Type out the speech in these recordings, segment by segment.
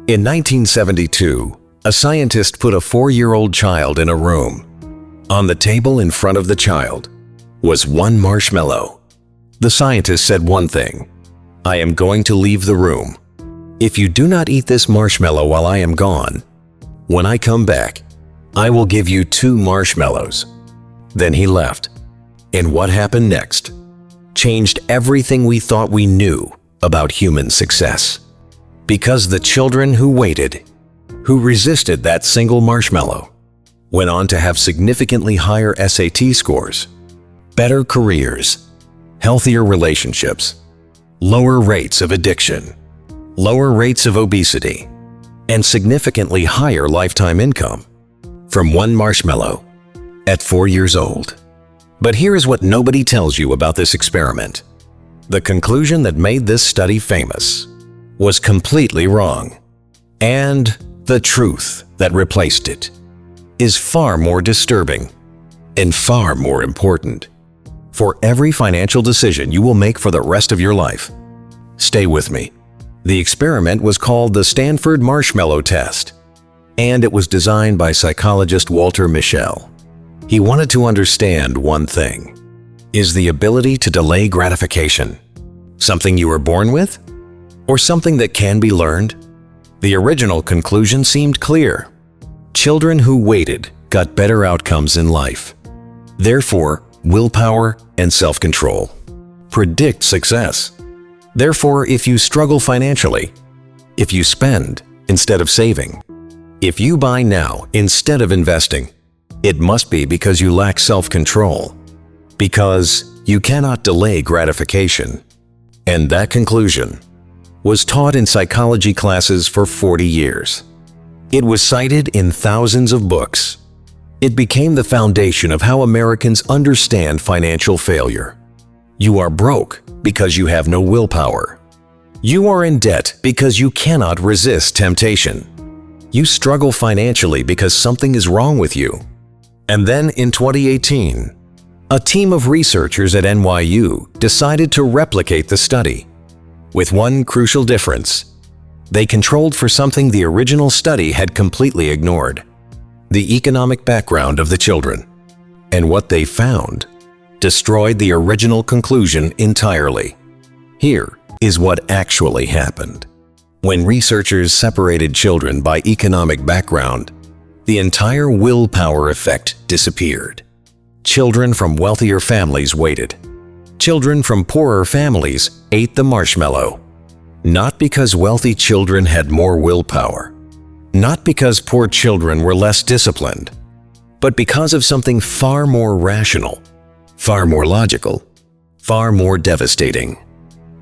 In 1972, a scientist put a 4-year-old child in a room. On the table in front of the child was one marshmallow. The scientist said one thing: "I am going to leave the room. If you do not eat this marshmallow while I am gone, when I come back, I will give you 2 marshmallows." Then he left. And what happened next changed everything we thought we knew about human success. Because the children who waited, who resisted that single marshmallow, went on to have significantly higher SAT scores, better careers, healthier relationships, lower rates of addiction, lower rates of obesity, and significantly higher lifetime income from one marshmallow at 4 years old. But here is what nobody tells you about this experiment. The conclusion that made this study famous was completely wrong, and the truth that replaced it is far more disturbing and far more important for every financial decision you will make for the rest of your life. Stay with me. The experiment was called the Stanford Marshmallow Test, and it was designed by psychologist Walter Mischel. He wanted to understand one thing: is the ability to delay gratification something you were born with, or something that can be learned? The original conclusion seemed clear. Children who waited got better outcomes in life. Therefore, willpower and self-control predict success. Therefore, if you struggle financially, if you spend instead of saving, if you buy now instead of investing, it must be because you lack self-control, because you cannot delay gratification. And that conclusion was taught in psychology classes for 40 years. It was cited in thousands of books. It became the foundation of how Americans understand financial failure. You are broke because you have no willpower. You are in debt because you cannot resist temptation. You struggle financially because something is wrong with you. And then in 2018, a team of researchers at NYU decided to replicate the study. With one crucial difference: they controlled for something the original study had completely ignored: the economic background of the children. And what they found destroyed the original conclusion entirely. Here is what actually happened. When researchers separated children by economic background, the entire willpower effect disappeared. Children from wealthier families waited. Children from poorer families ate the marshmallow. Not because wealthy children had more willpower, not because poor children were less disciplined, but because of something far more rational, far more logical, far more devastating.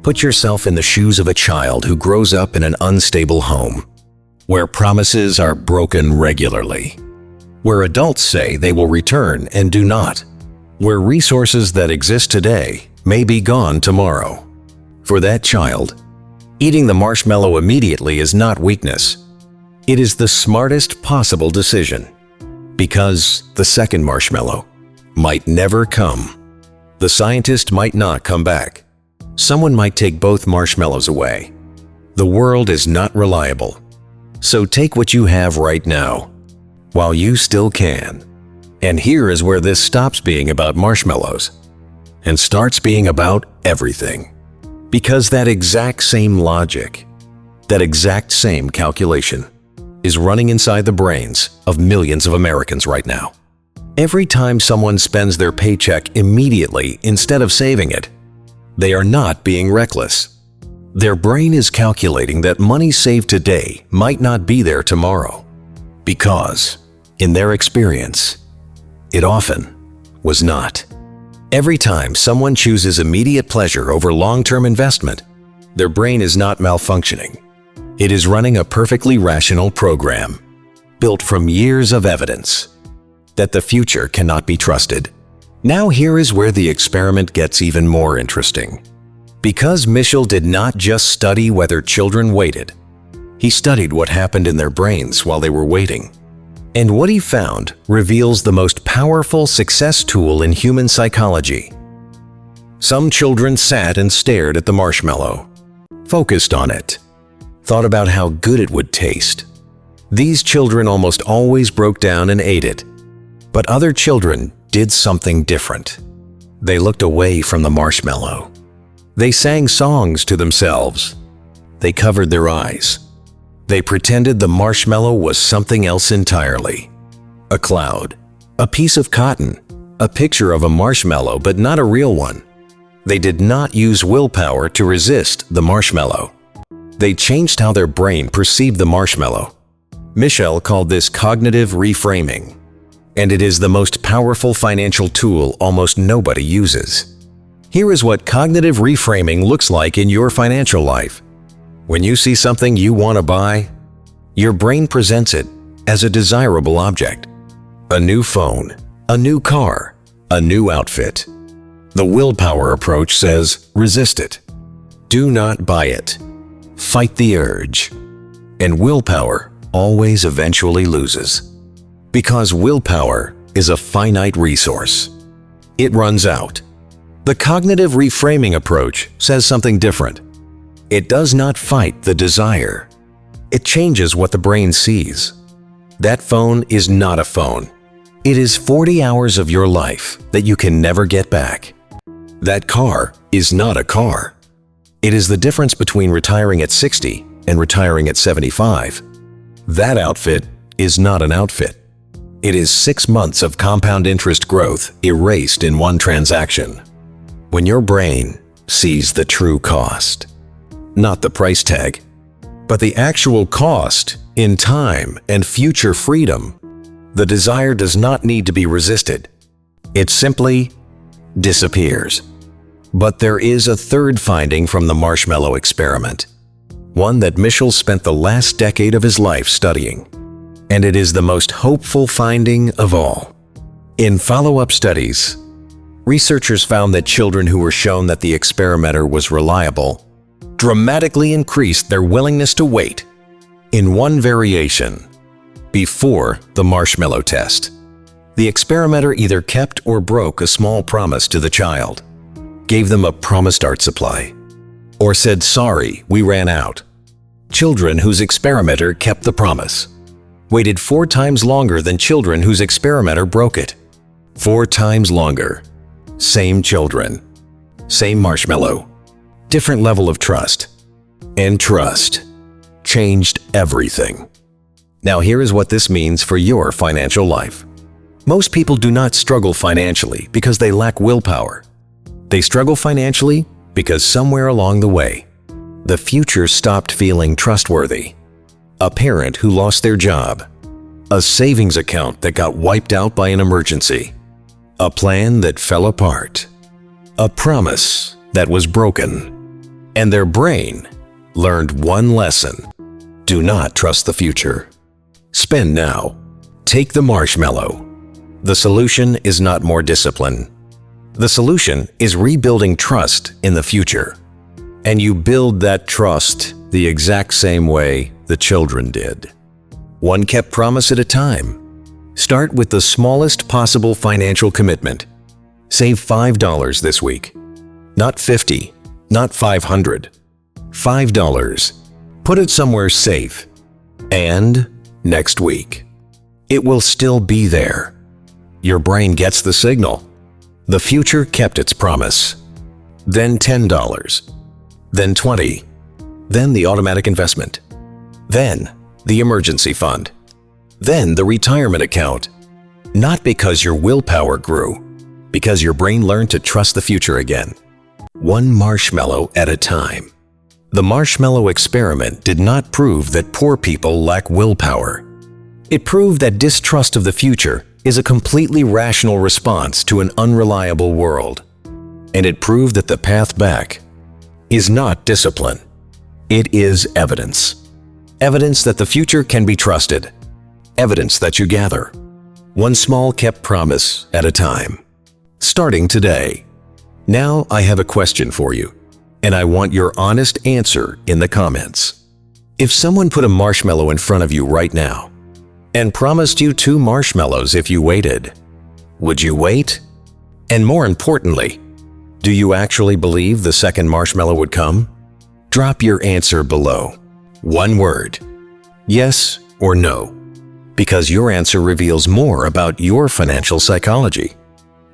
Put yourself in the shoes of a child who grows up in an unstable home, where promises are broken regularly, where adults say they will return and do not, where resources that exist today may be gone tomorrow. For that child, eating the marshmallow immediately is not weakness. It is the smartest possible decision, because the second marshmallow might never come. The scientist might not come back. Someone might take both marshmallows away. The world is not reliable. So take what you have right now, while you still can. And here is where this stops being about marshmallows and starts being about everything. Because that exact same logic, that exact same calculation, is running inside the brains of millions of Americans right now. Every time someone spends their paycheck immediately instead of saving it, they are not being reckless. Their brain is calculating that money saved today might not be there tomorrow, because, in their experience, it often was not. Every time someone chooses immediate pleasure over long-term investment, their brain is not malfunctioning. It is running a perfectly rational program, built from years of evidence that the future cannot be trusted. Now here is where the experiment gets even more interesting. Because Mischel did not just study whether children waited, he studied what happened in their brains while they were waiting. And what he found reveals the most powerful success tool in human psychology. Some children sat and stared at the marshmallow, focused on it, thought about how good it would taste. These children almost always broke down and ate it. But other children did something different. They looked away from the marshmallow. They sang songs to themselves. They covered their eyes. They pretended the marshmallow was something else entirely. A cloud, a piece of cotton, a picture of a marshmallow but not a real one. They did not use willpower to resist the marshmallow. They changed how their brain perceived the marshmallow. Michelle called this cognitive reframing, and it is the most powerful financial tool almost nobody uses. Here is what cognitive reframing looks like in your financial life. When you see something you want to buy, your brain presents it as a desirable object. A new phone, a new car, a new outfit. The willpower approach says, resist it. Do not buy it. Fight the urge. And willpower always eventually loses. Because willpower is a finite resource. It runs out. The cognitive reframing approach says something different. It does not fight the desire. It changes what the brain sees. That phone is not a phone. It is 40 hours of your life that you can never get back. That car is not a car. It is the difference between retiring at 60 and retiring at 75. That outfit is not an outfit. It is 6 months of compound interest growth erased in one transaction. When your brain sees the true cost, not the price tag, but the actual cost in time and future freedom, the desire does not need to be resisted. It simply disappears. But there is a third finding from the marshmallow experiment, one that Michel spent the last decade of his life studying. And it is the most hopeful finding of all. In follow-up studies, researchers found that children who were shown that the experimenter was reliable dramatically increased their willingness to wait in one variation before the marshmallow test. The experimenter either kept or broke a small promise to the child, gave them a promised art supply, or said, "Sorry, we ran out." Children whose experimenter kept the promise waited 4 times longer than children whose experimenter broke it. 4 times longer. Same children. Same marshmallow. Different level of trust. And trust changed everything. Now here is what this means for your financial life. Most people do not struggle financially because they lack willpower. They struggle financially because somewhere along the way, the future stopped feeling trustworthy. A parent who lost their job, a savings account that got wiped out by an emergency, a plan that fell apart, a promise that was broken, and their brain learned one lesson: do not trust the future. Spend now. Take the marshmallow. The solution is not more discipline. The solution is rebuilding trust in the future. And you build that trust the exact same way the children did. One kept promise at a time. Start with the smallest possible financial commitment. Save $5 this week. Not 50, not 500. $5. Put it somewhere safe. And next week, it will still be there. Your brain gets the signal. The future kept its promise. Then $10. Then $20. Then the automatic investment. Then the emergency fund. Then the retirement account. Not because your willpower grew, because your brain learned to trust the future again. One marshmallow at a time. The marshmallow experiment did not prove that poor people lack willpower. It proved that distrust of the future is a completely rational response to an unreliable world. And it proved that the path back is not discipline. It is evidence. Evidence that the future can be trusted. Evidence that you gather. One small kept promise at a time. Starting today. Now I have a question for you, and I want your honest answer in the comments. If someone put a marshmallow in front of you right now and promised you 2 marshmallows if you waited, would you wait? And more importantly, do you actually believe the second marshmallow would come? Drop your answer below. One word. Yes or no. Because your answer reveals more about your financial psychology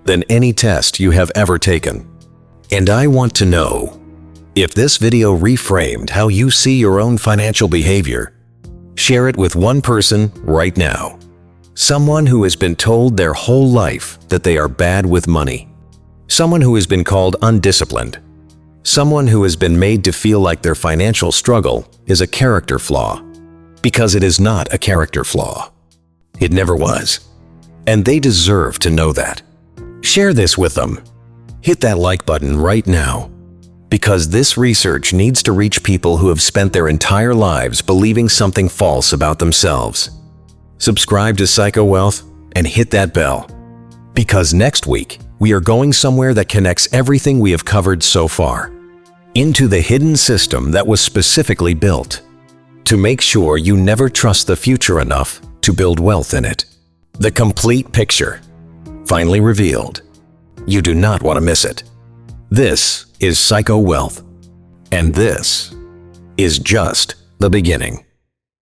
than any test you have ever taken. And I want to know if this video reframed how you see your own financial behavior. Share it with one person right now. Someone who has been told their whole life that they are bad with money. Someone who has been called undisciplined. Someone who has been made to feel like their financial struggle is a character flaw. Because it is not a character flaw. It never was. And they deserve to know that. Share this with them. Hit that like button right now. Because this research needs to reach people who have spent their entire lives believing something false about themselves. Subscribe to Psycho Wealth and hit that bell. Because next week, we are going somewhere that connects everything we have covered so far into the hidden system that was specifically built to make sure you never trust the future enough to build wealth in it. The complete picture, finally revealed. You do not want to miss it. This is Psycho Wealth, and this is just the beginning.